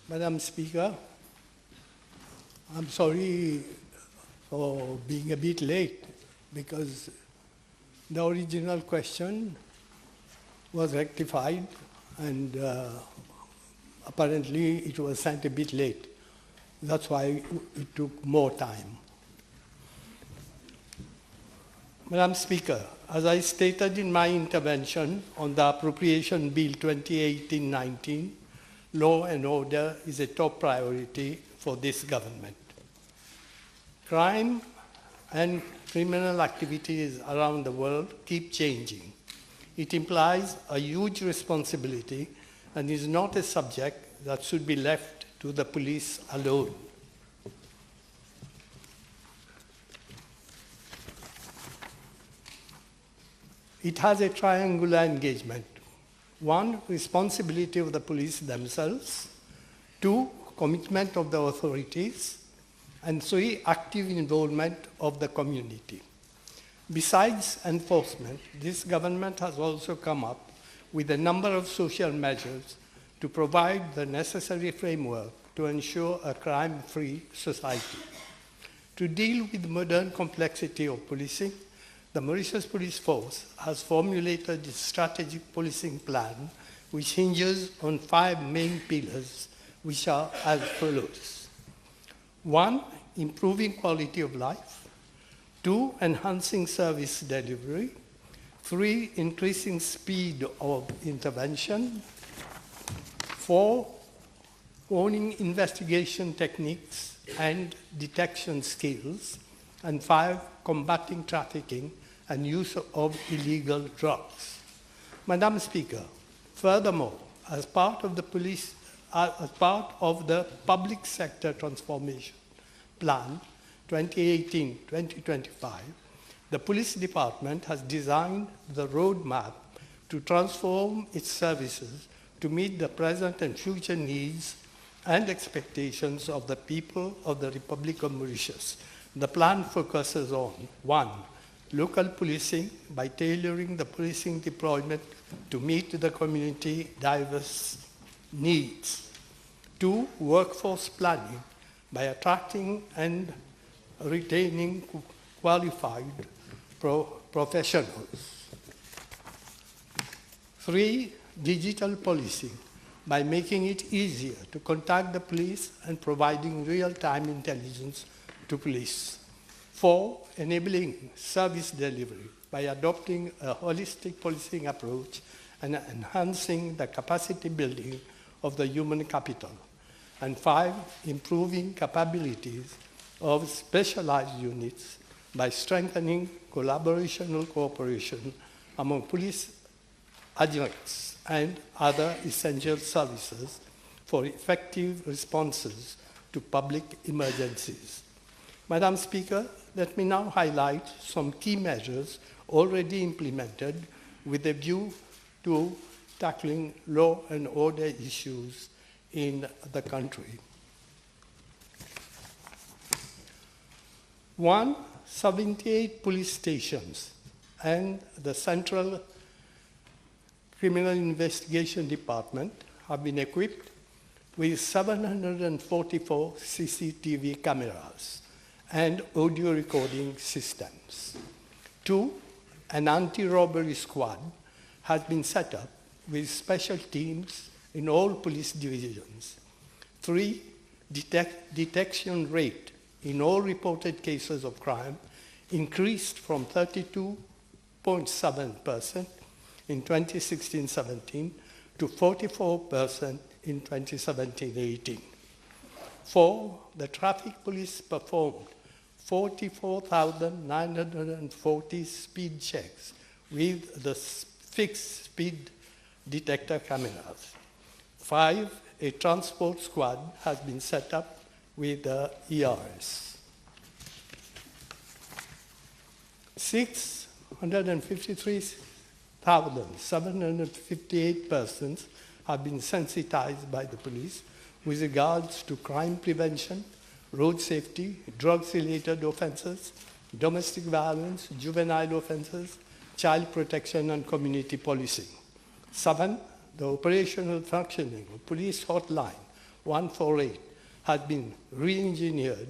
Madam Speaker, I'm sorry for being a bit late because the original question was rectified and apparently it was sent a bit late. That's why it took more time. Madam Speaker, as I stated in my intervention on the Appropriation Bill 2018-19, law and order is a top priority for this government. Crime and criminal activities around the world keep changing. It implies a huge responsibility and is not a subject that should be left to the police alone. It has a triangular engagement. 1, responsibility of the police themselves. 2, commitment of the authorities. And 3, active involvement of the community. Besides enforcement, this government has also come up with a number of social measures to provide the necessary framework to ensure a crime-free society. To deal with the modern complexity of policing, the Mauritius Police Force has formulated a strategic policing plan which hinges on 5 main pillars, which are as follows. 1, improving quality of life. 2, enhancing service delivery. 3, increasing speed of intervention. 4, owning investigation techniques and detection skills. And 5, combating trafficking and use of illegal drugs. Madam Speaker, furthermore, as part of the public sector transformation plan 2018-2025, the police department has designed the roadmap to transform its services to meet the present and future needs and expectations of the people of the Republic of Mauritius. The plan focuses on 1, local policing by tailoring the policing deployment to meet the community diverse needs. 2, workforce planning by attracting and retaining qualified professionals. 3, digital policing by making it easier to contact the police and providing real-time intelligence to police. 4, enabling service delivery by adopting a holistic policing approach and enhancing the capacity building of the human capital. And 5, improving capabilities of specialized units by strengthening collaborational cooperation among police adjuncts and other essential services for effective responses to public emergencies. Madam Speaker, let me now highlight some key measures already implemented with a view to tackling law and order issues in the country. 1, 78 police stations and the Central Criminal Investigation Department have been equipped with 744 CCTV cameras and audio recording systems. 2, an anti-robbery squad has been set up with special teams in all police divisions. 3, detection rate in all reported cases of crime increased from 32.7% in 2016-17 to 44% in 2017-18. 4, the traffic police performed 44,940 speed checks with the fixed speed detector cameras. 5, a transport squad has been set up with the ERS. 653,758 persons have been sensitized by the police with regards to crime prevention, road safety, drugs-related offenses, domestic violence, juvenile offenses, child protection, and community policing. 7, the operational functioning of police hotline 148 has been re-engineered,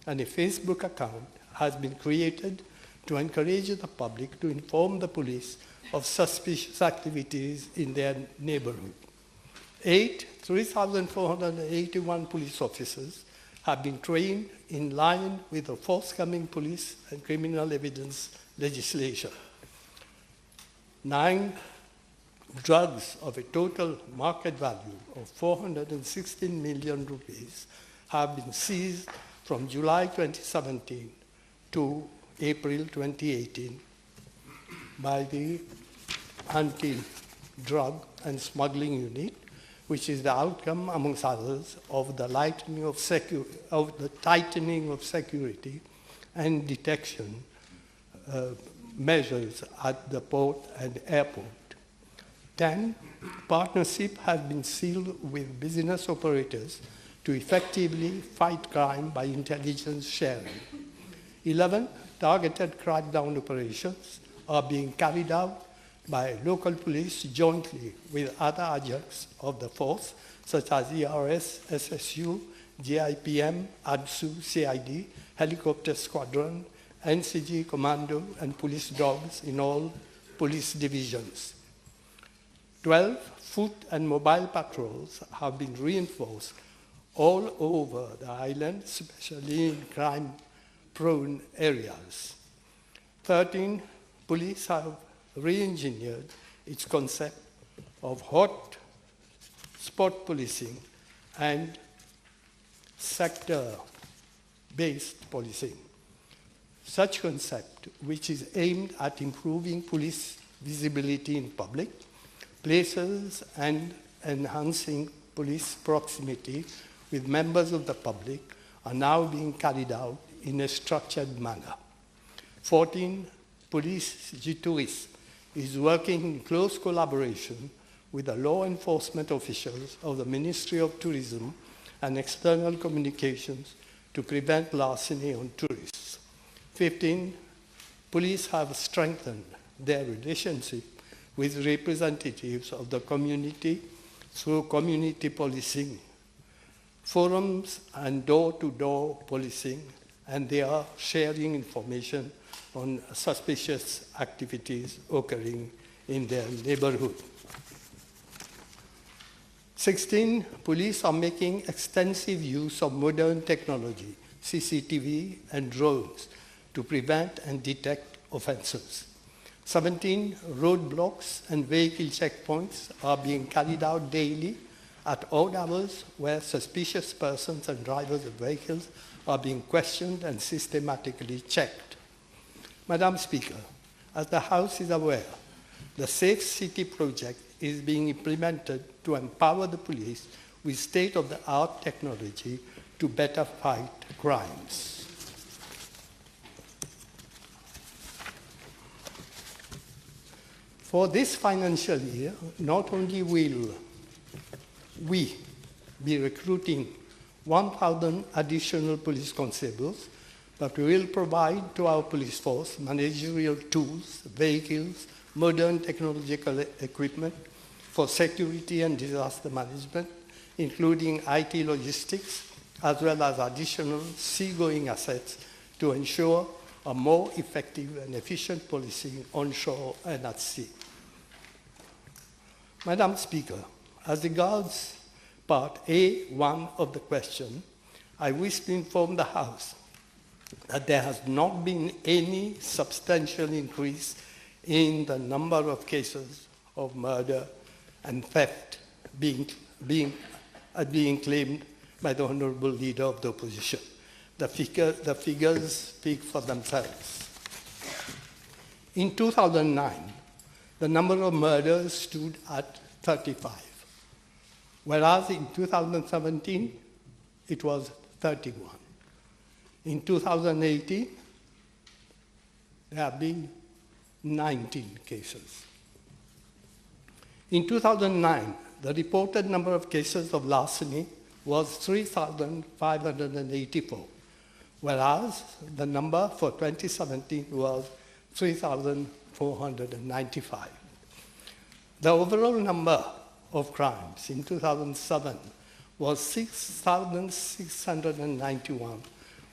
and a Facebook account has been created to encourage the public to inform the police of suspicious activities in their neighborhood. 3,481 police officers have been trained in line with the forthcoming police and criminal evidence legislation. 9 drugs of a total market value of 416 million rupees have been seized from July 2017 to April 2018 by the Anti-Drug and Smuggling Unit, which is the outcome, amongst others, of the tightening of security and detection measures at the port and airport. 10, partnership has been sealed with business operators to effectively fight crime by intelligence sharing. 11, targeted crackdown operations are being carried out by local police jointly with other adjuncts of the force, such as ERS, SSU, GIPM, ADSU, CID, Helicopter Squadron, NCG Commando, and police dogs in all police divisions. 12, foot and mobile patrols have been reinforced all over the island, especially in crime-prone areas. 13, police have re-engineered its concept of hot spot policing and sector-based policing. Such concept, which is aimed at improving police visibility in public places and enhancing police proximity with members of the public, are now being carried out in a structured manner. 14, police G2IS is working in close collaboration with the law enforcement officials of the Ministry of Tourism and External Communications to prevent larceny on tourists. 15, police have strengthened their relationship with representatives of the community through community policing, forums and door-to-door policing, and they are sharing information on suspicious activities occurring in their neighborhood. 16, police are making extensive use of modern technology, CCTV and drones, to prevent and detect offenses. 17, roadblocks and vehicle checkpoints are being carried out daily at odd hours where suspicious persons and drivers of vehicles are being questioned and systematically checked. Madam Speaker, as the House is aware, the Safe City project is being implemented to empower the police with state-of-the-art technology to better fight crimes. For this financial year, not only will we be recruiting 1,000 additional police constables, but we will provide to our police force managerial tools, vehicles, modern technological equipment for security and disaster management, including IT logistics, as well as additional seagoing assets to ensure a more effective and efficient policing onshore and at sea. Madam Speaker, as regards Part A1 of the question, I wish to inform the House that there has not been any substantial increase in the number of cases of murder and theft being claimed by the Honorable Leader of the Opposition. The figures speak for themselves. In 2009, the number of murders stood at 35, whereas in 2017, it was 31. In 2018, there have been 19 cases. In 2009, the reported number of cases of larceny was 3,584, whereas the number for 2017 was 3,495. The overall number of crimes in 2007 was 6,691,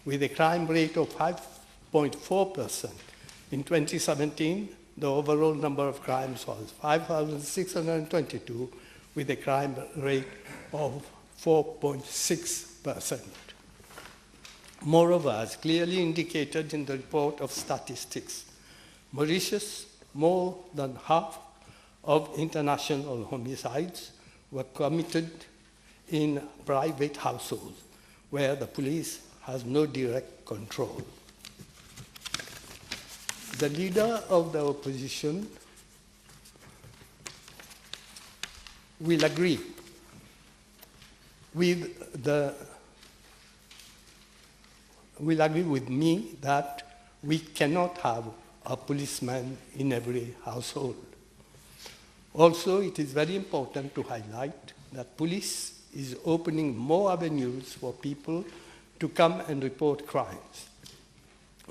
with a crime rate of 5.4%. In 2017, the overall number of crimes was 5,622, with a crime rate of 4.6%. Moreover, as clearly indicated in the report of statistics, Mauritius, more than half of international homicides were committed in private households, where the police has no direct control. The leader of the opposition will agree with me that we cannot have a policeman in every household. Also, it is very important to highlight that police is opening more avenues for people to come and report crimes.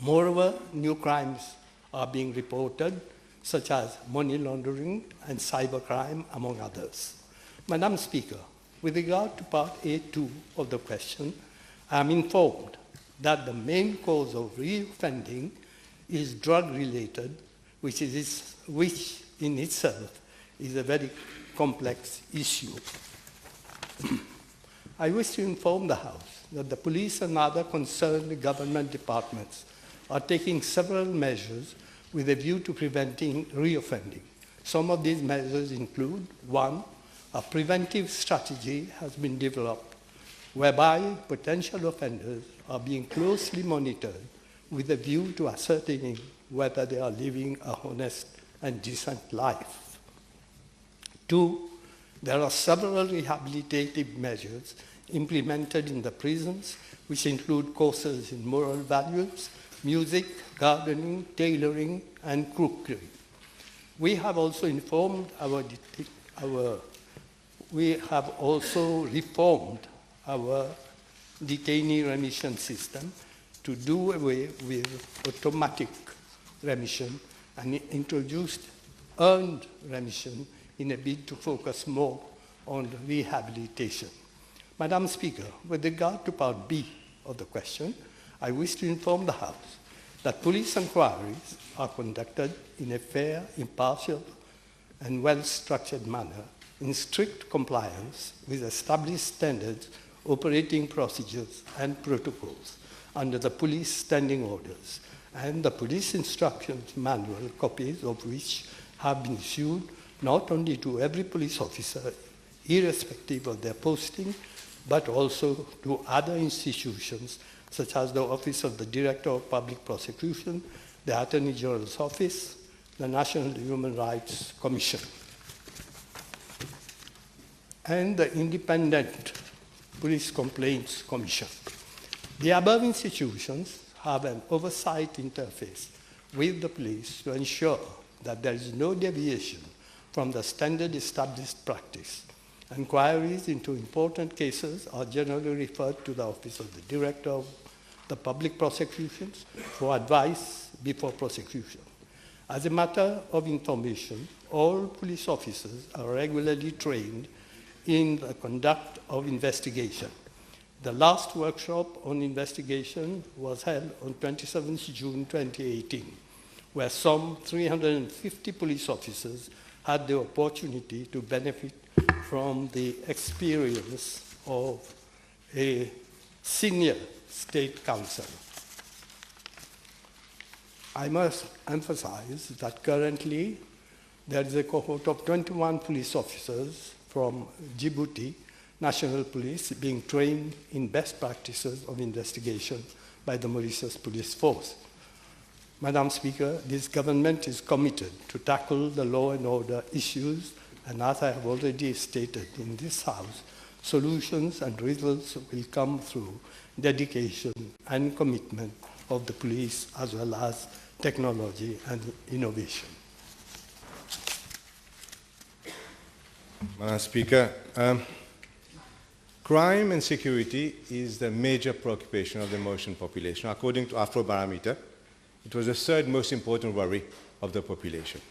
Moreover, new crimes are being reported, such as money laundering and cybercrime, among others. Madam Speaker, with regard to Part A2 of the question, I am informed that the main cause of reoffending is drug-related, which in itself is a very complex issue. I wish to inform the House that the police and other concerned government departments are taking several measures with a view to preventing reoffending. Some of these measures include: 1, a preventive strategy has been developed whereby potential offenders are being closely monitored with a view to ascertaining whether they are living a honest and decent life. 2, there are several rehabilitative measures implemented in the prisons, which include courses in moral values, music, gardening, tailoring, and cookery. We have also reformed our detainee remission system to do away with automatic remission and introduced earned remission in a bid to focus more on rehabilitation. Madam Speaker, with regard to Part B of the question, I wish to inform the House that police inquiries are conducted in a fair, impartial, and well-structured manner in strict compliance with established standards, operating procedures, and protocols under the police standing orders and the police instructions manual, copies of which have been issued not only to every police officer, irrespective of their posting, but also to other institutions such as the Office of the Director of Public Prosecution, the Attorney General's Office, the National Human Rights Commission, and the Independent Police Complaints Commission. The above institutions have an oversight interface with the police to ensure that there is no deviation from the standard established practice. Inquiries into important cases are generally referred to the Office of the Director of the Public Prosecutions for advice before prosecution. As a matter of information, all police officers are regularly trained in the conduct of investigation. The last workshop on investigation was held on 27th June 2018, where some 350 police officers had the opportunity to benefit from the experience of a senior state counsel. I must emphasize that currently there is a cohort of 21 police officers from Djibouti National Police being trained in best practices of investigation by the Mauritius Police Force. Madam Speaker, this government is committed to tackle the law and order issues, and as I have already stated in this House, solutions and results will come through dedication and commitment of the police as well as technology and innovation. Madam Speaker, crime and security is the major preoccupation of the Mauritian population. According to Afrobarometer, it was the third most important worry of the population.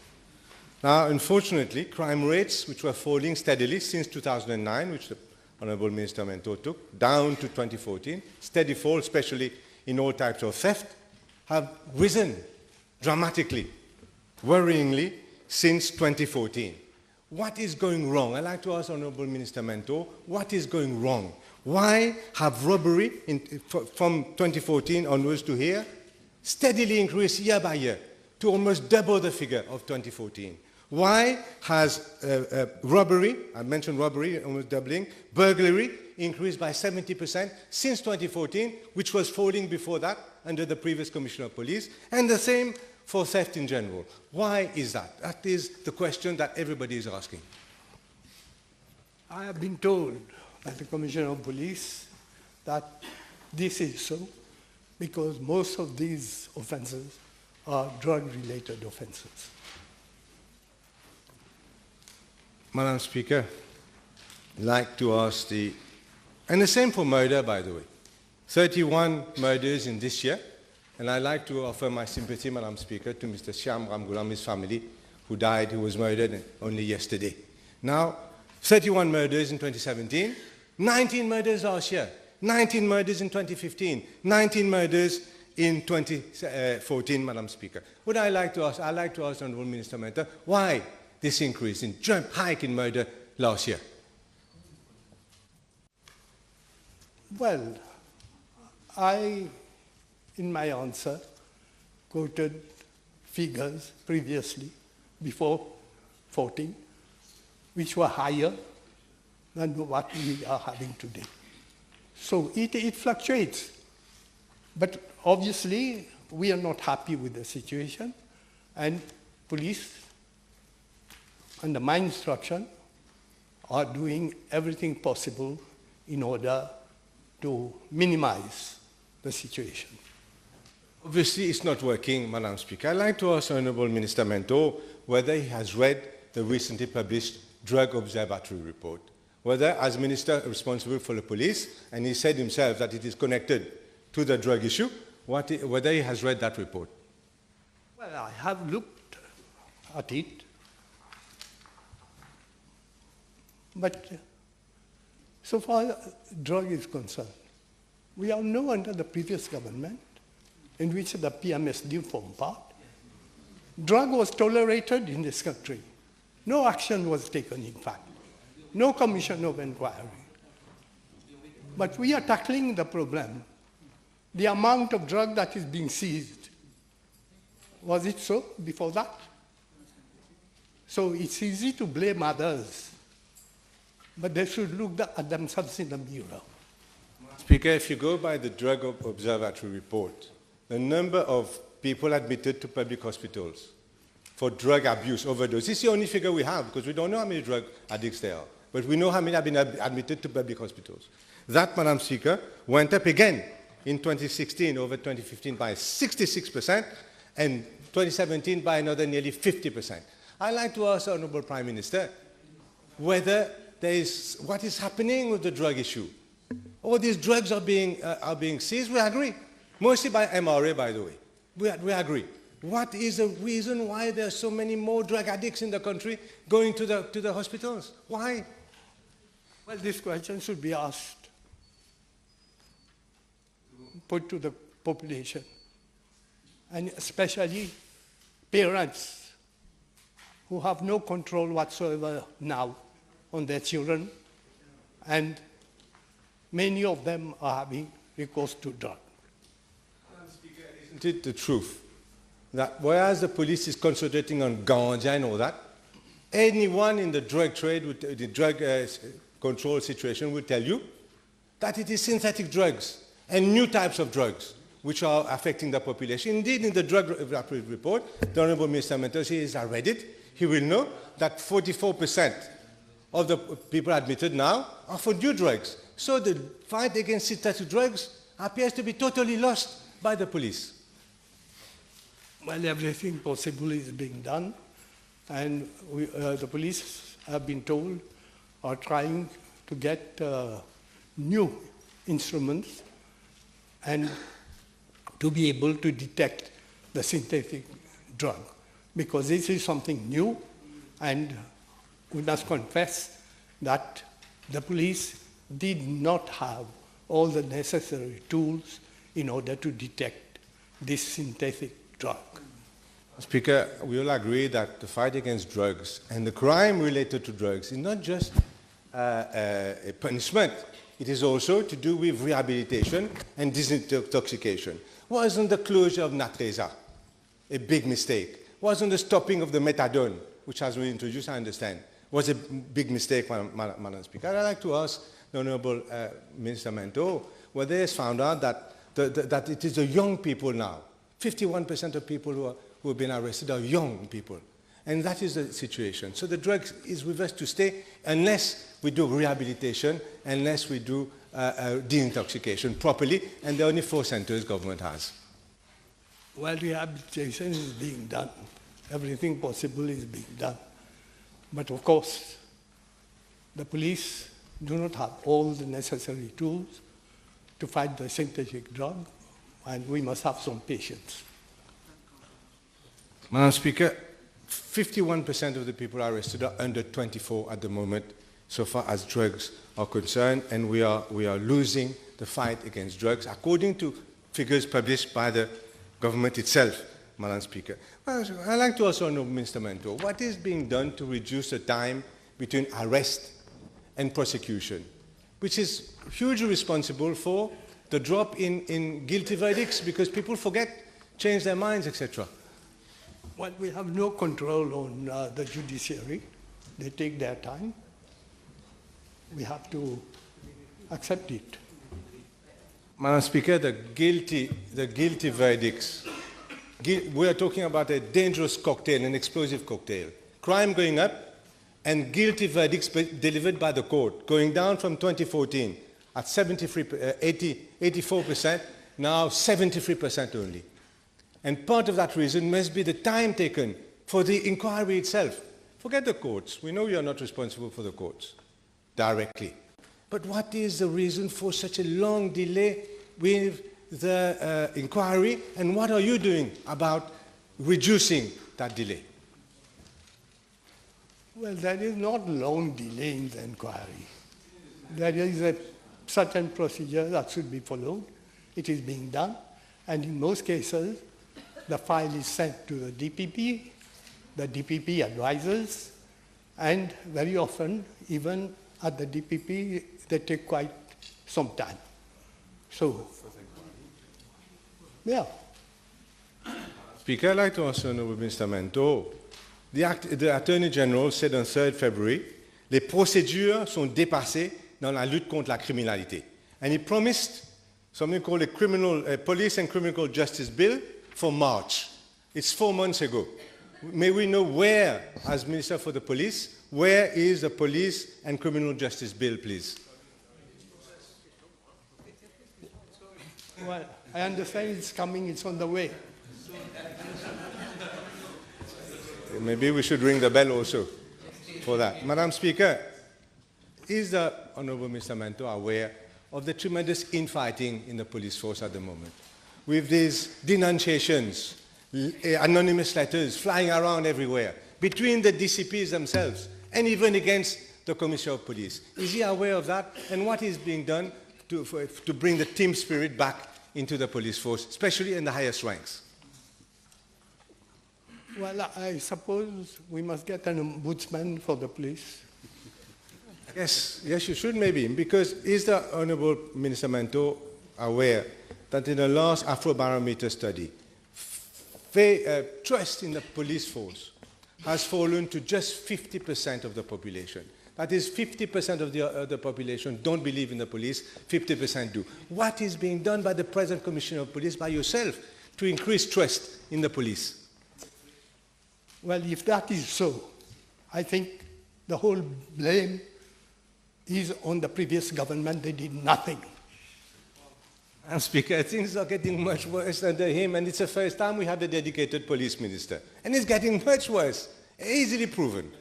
Now, unfortunately, crime rates, which were falling steadily since 2009, which the Honourable Minister Mento took, down to 2014, steady fall, especially in all types of theft, have risen dramatically, worryingly, since 2014. What is going wrong? I'd like to ask Honourable Minister Mento, what is going wrong? Why have robbery from 2014 onwards to here steadily increased year by year to almost double the figure of 2014? Why has robbery, I mentioned robbery, almost doubling, burglary increased by 70% since 2014, which was falling before that under the previous Commissioner of Police, and the same for theft in general? Why is that? That is the question that everybody is asking. I have been told by the Commissioner of Police that this is so because most of these offences are drug-related offences. Madam Speaker, I'd like to ask and the same for murder, by the way, 31 murders in this year, and I'd like to offer my sympathy, Madam Speaker, to Mr. Shyam Ramgulam, his family, who was murdered only yesterday. Now, 31 murders in 2017, 19 murders last year, 19 murders in 2015, 19 murders in 2014, Madam Speaker. What I'd like to ask Honourable Minister Mento, why this increase in hike in murder last year? Well, in my answer, quoted figures previously, before 14, which were higher than what we are having today. So it fluctuates. But obviously, we are not happy with the situation, and police, under my instruction, are doing everything possible in order to minimize the situation. Obviously, it's not working, Madam Speaker. I'd like to ask Honourable Minister Mento whether he has read the recently published Drug Observatory report, whether, as Minister responsible for the police, and he said himself that it is connected to the drug issue, whether he has read that report. Well, I have looked at it, but so far drug is concerned, we all know under the previous government, in which the PMSD formed part, drug was tolerated in this country. No action was taken, in fact. No commission of inquiry. But we are tackling the problem. The amount of drug that is being seized, was it so before that? So it's easy to blame others, but they should look at themselves in the mirror. Speaker, if you go by the Drug Observatory report, the number of people admitted to public hospitals for drug abuse, overdose, this is the only figure we have, because we don't know how many drug addicts there are, but we know how many have been admitted to public hospitals. That, Madam Speaker, went up again in 2016 over 2015 by 66%, and 2017 by another nearly 50%. I'd like to ask the Honourable Prime Minister whether what is happening with the drug issue. All these drugs are being seized, we agree. Mostly by MRA, by the way. We agree. What is the reason why there are so many more drug addicts in the country going to the hospitals? Why? Well, this question should be asked, put to the population, and especially parents who have no control whatsoever now on their children, and many of them are having recourse to drugs. Isn't it the truth that whereas the police is concentrating on ganja and all that, anyone in the drug trade, the drug control situation will tell you that it is synthetic drugs and new types of drugs which are affecting the population. Indeed, in the drug report, the Honourable Minister Mento, he has read it, he will know that 44% of the people admitted now are for new drugs. So the fight against synthetic drugs appears to be totally lost by the police. Well, everything possible is being done, and the police have been told are trying to get new instruments and to be able to detect the synthetic drug, because this is something new, and we must confess that the police did not have all the necessary tools in order to detect this synthetic drug. Speaker, we all agree that the fight against drugs and the crime related to drugs is not just a punishment. It is also to do with rehabilitation and disintoxication. Wasn't the closure of Natreza a big mistake? Wasn't the stopping of the methadone, which has been introduced, I understand, was a big mistake, Madam Speaker? I'd like to ask the Honourable Minister Mento whether he has found out that it is the young people now. 51% of people who have been arrested are young people. And that is the situation. So the drug is with us to stay unless we do rehabilitation, unless we do deintoxication properly, and there are only 4 centers government has. Well, rehabilitation is being done. Everything possible is being done. But of course, the police do not have all the necessary tools to fight the synthetic drug, and we must have some patience. Madam Speaker, 51% of the people arrested are under 24 at the moment, so far as drugs are concerned, and we are losing the fight against drugs, according to figures published by the government itself, Madam Speaker. I'd like to also know, Mr. Mento, what is being done to reduce the time between arrest and prosecution, which is hugely responsible for the drop in guilty verdicts because people forget, change their minds, etc. Well, we have no control on the judiciary. They take their time. We have to accept it. Madam Speaker, the guilty verdicts, we are talking about a dangerous cocktail, an explosive cocktail. Crime going up and guilty verdicts delivered by the court, going down from 2014 at 84%, now 73% only. And part of that reason must be the time taken for the inquiry itself. Forget the courts. We know you are not responsible for the courts directly. But what is the reason for such a long delay with the inquiry, and what are you doing about reducing that delay? Well, there is not long delay in the inquiry. There is a certain procedure that should be followed. It is being done, and in most cases, the file is sent to the DPP advises, and very often, even at the DPP, they take quite some time. So, yeah. Speaker, I'd like to also know with Mr. Mento, the Attorney General said on 3rd February, les procédures sont dépassées dans la lutte contre la criminalité. And he promised something called a Police and Criminal Justice Bill for March. It's 4 months ago. May we know where, as Minister for the Police, where is the Police and Criminal Justice Bill, please? Well, I understand it's coming, it's on the way. Maybe we should ring the bell also for that. Madam Speaker, is the Honourable Mr. Mento aware of the tremendous infighting in the police force at the moment? With these denunciations, anonymous letters flying around everywhere, between the DCPs themselves, and even against the Commissioner of Police. Is he aware of that? And what is being done to bring the team spirit back into the police force, especially in the highest ranks? Well, I suppose we must get an ombudsman for the police. Yes, you should maybe, because is the Honourable Minister Mento aware that in the last Afrobarometer study, trust in the police force has fallen to just 50% of the population. That is, 50% of the population don't believe in the police, 50% do. What is being done by the present Commissioner of Police, by yourself, to increase trust in the police? Well, if that is so, I think the whole blame is on the previous government. They did nothing. And Speaker, things are getting much worse under him, and it's the first time we have a dedicated police minister. And it's getting much worse, easily proven,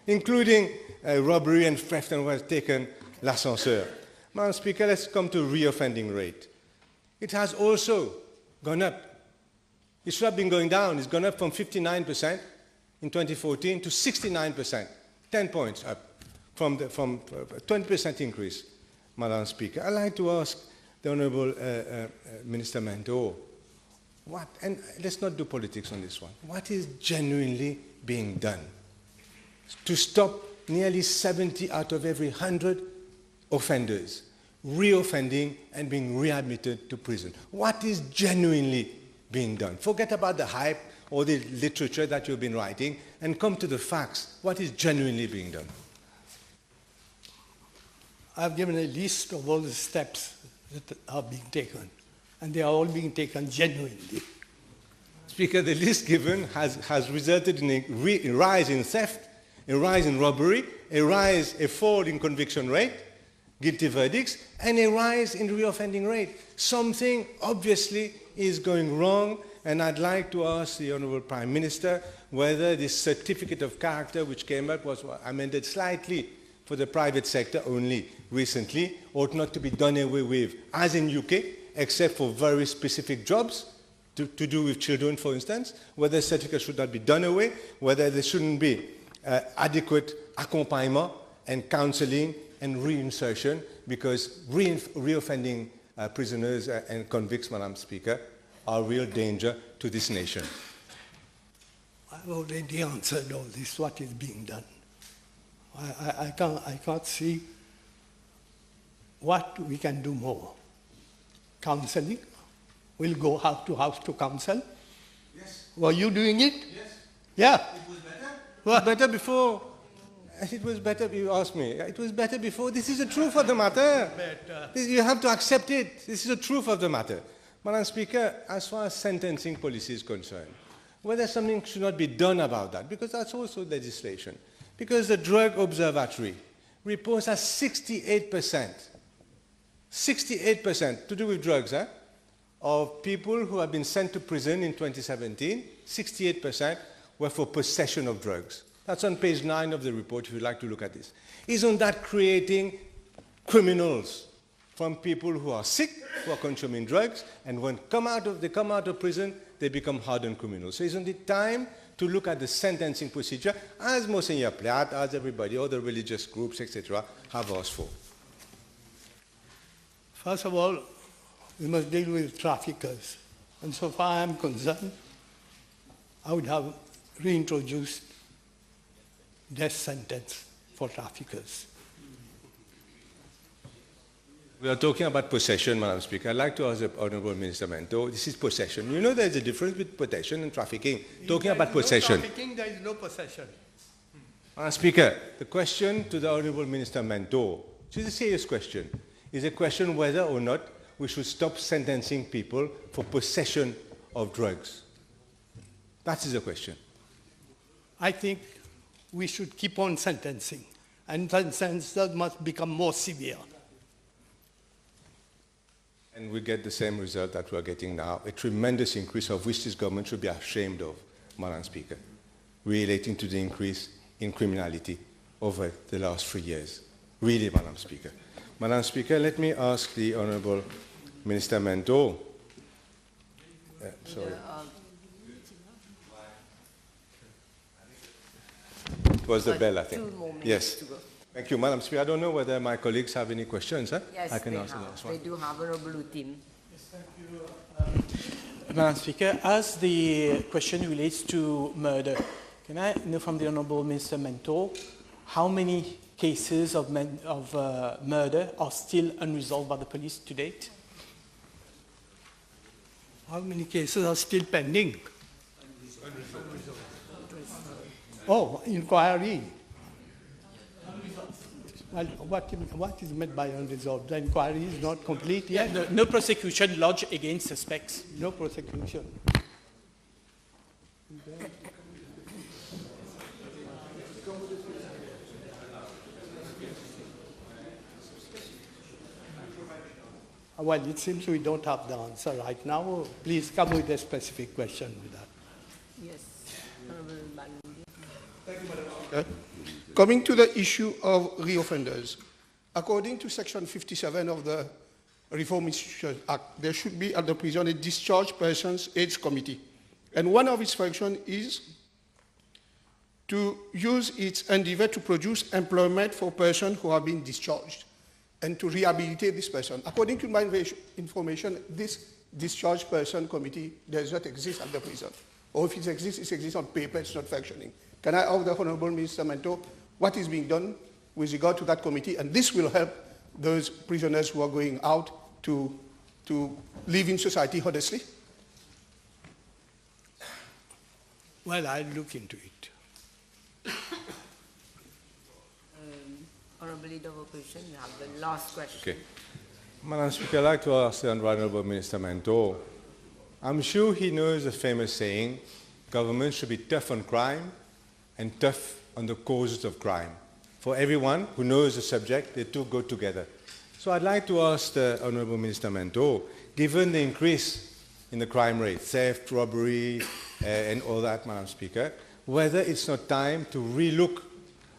including robbery and theft, and was taken l'ascenseur. Madam Speaker, let's come to reoffending rate. It has also gone up. It should have been going down. It's gone up from 59% in 2014 to 69%, 10 points up from 20% increase. Madam Speaker. I'd like to ask the Honourable Minister Mentor, and let's not do politics on this one, what is genuinely being done to stop nearly 70 out of every 100 offenders reoffending and being readmitted to prison? What is genuinely being done? Forget about the hype or the literature that you've been writing and come to the facts. What is genuinely being done? I've given a list of all the steps that are being taken, and they are all being taken genuinely. Speaker, the list given has resulted in a rise in theft, a rise in robbery, a fall in conviction rate, guilty verdicts, and a rise in reoffending rate. Something obviously is going wrong, and I'd like to ask the Honourable Prime Minister whether this certificate of character which came up was amended slightly for the private sector only recently, ought not to be done away with, as in UK, except for very specific jobs, to do with children, for instance, whether certificates should not be done away, whether there shouldn't be adequate accompagnement and counselling and reinsertion, because reoffending prisoners and convicts, Madam Speaker, are a real danger to this nation. I've already answered all this, what is being done. I can't see what we can do more. Counseling, we'll go house to counsel. Yes. Were you doing it? Yes. Yeah. It was better. Well, better before. It was better, you asked me. It was better before. This is the truth of the matter. You have to accept it. This is the truth of the matter. Madam Speaker, as far as sentencing policy is concerned, whether something should not be done about that, because that's also legislation. Because the Drug Observatory reports that 68% to do with drugs, of people who have been sent to prison in 2017, 68% were for possession of drugs. That's on page 9 of the report, if you'd like to look at this. Isn't that creating criminals from people who are sick, who are consuming drugs, and when they come out of prison, they become hardened criminals? So isn't it time to look at the sentencing procedure, as Monsignor Platt, as everybody, other religious groups, etc., have asked for? First of all, we must deal with traffickers. And so far I'm concerned, I would have reintroduced death sentence for traffickers. We are talking about possession, Madam Speaker. I'd like to ask the Honourable Minister Mento, this is possession. You know there's a difference between possession and trafficking. Talking about possession. Trafficking, there is no possession. Madam Speaker, the question to the Honourable Minister Mento, which is a serious question, is a question whether or not we should stop sentencing people for possession of drugs. That is the question. I think we should keep on sentencing, and sentences must become more severe. And we get the same result that we are getting now, a tremendous increase of which this government should be ashamed of, Madam Speaker, relating to the increase in criminality over the last 3 years. Really, Madam Speaker. Madam Speaker, let me ask the Honourable Minister Mento. Sorry. It was the bell, I think. 2 more minutes yes. to go. Thank you, Madam Speaker. I don't know whether my colleagues have any questions. Yes, I can they answer have. the last one. They do have a blue team. Yes, thank you. Madam Speaker, as the question relates to murder, can I know from the Honourable Minister Mento how many cases of murder are still unresolved by the police to date? How many cases are still pending? Oh, inquiry. Well, what is meant by unresolved? The inquiry is not complete yet? No prosecution lodged against suspects. No prosecution. Well, it seems we don't have the answer right now. Please come with a specific question with that. Yes. Honorable Balundi. Thank you, Madam Speaker. Coming to the issue of reoffenders, according to Section 57 of the Reform Institutions Act, there should be at the prison a discharged persons aids committee. And one of its functions is to use its endeavor to produce employment for persons who have been discharged. and to rehabilitate this person. According to my information, this discharged person committee does not exist at the prison. Or if it exists on paper, it's not functioning. Can I ask the Honorable Minister Mento what is being done with regard to that committee? And this will help those prisoners who are going out to live in society honestly. Well, I'll look into it. Honorable Leader of Opposition, you have the last question. Okay. Madam Speaker, I'd like to ask the Honorable Minister Mento. I'm sure he knows the famous saying, government should be tough on crime and tough on the causes of crime. For everyone who knows the subject, the two go together. So I'd like to ask the Honorable Minister Mento, given the increase in the crime rate, theft, robbery, and all that, Madam Speaker, whether it's not time to relook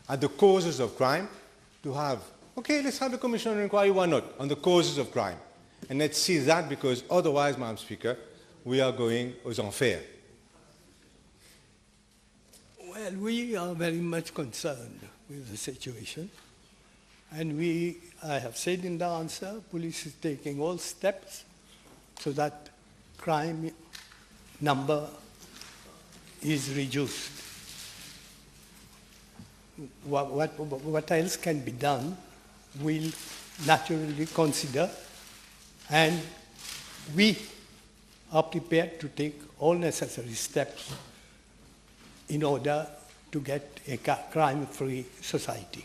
at the causes of crime, to have, okay, let's have a commission of inquiry, why not, on the causes of crime. And let's see that, because otherwise, Madam Speaker, we are going aux enfers. Well, we are very much concerned with the situation. And I have said in the answer, police is taking all steps so that crime number is reduced. What else can be done, we'll naturally consider, and we are prepared to take all necessary steps in order to get a crime-free society.